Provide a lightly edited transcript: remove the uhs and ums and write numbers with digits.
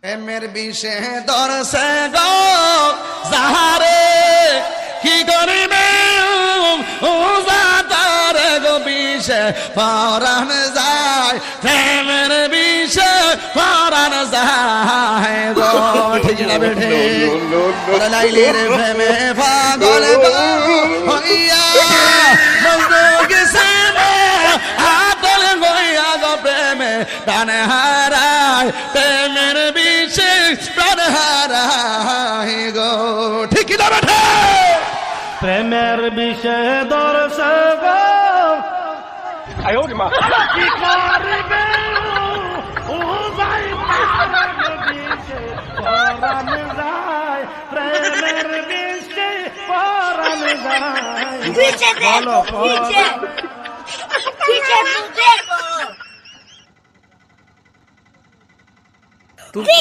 প্রেমের বিষে দরসে গো যাহারে কি করিবে ও যাতার গো বিষে পরাণ যায় প্রেমের বিষে পরাণ যায় গো ঠিক না বেঠে লাইলের প্রেমে পাগল গো হইয়া মজনু গেছে আতল হইয়া গো প্রেমে প্রাণ হারায় প্রেমের বিষে প্রাণ হারায় গো ঠিক না বেঠে প্রেমের বিষে দর্শে গো কি করবে ও ভাই বিষে পরাণ যায় প্রেমের বিষে পরাণ যায় पीछे বলো देखो पीछे पीछे तू देखो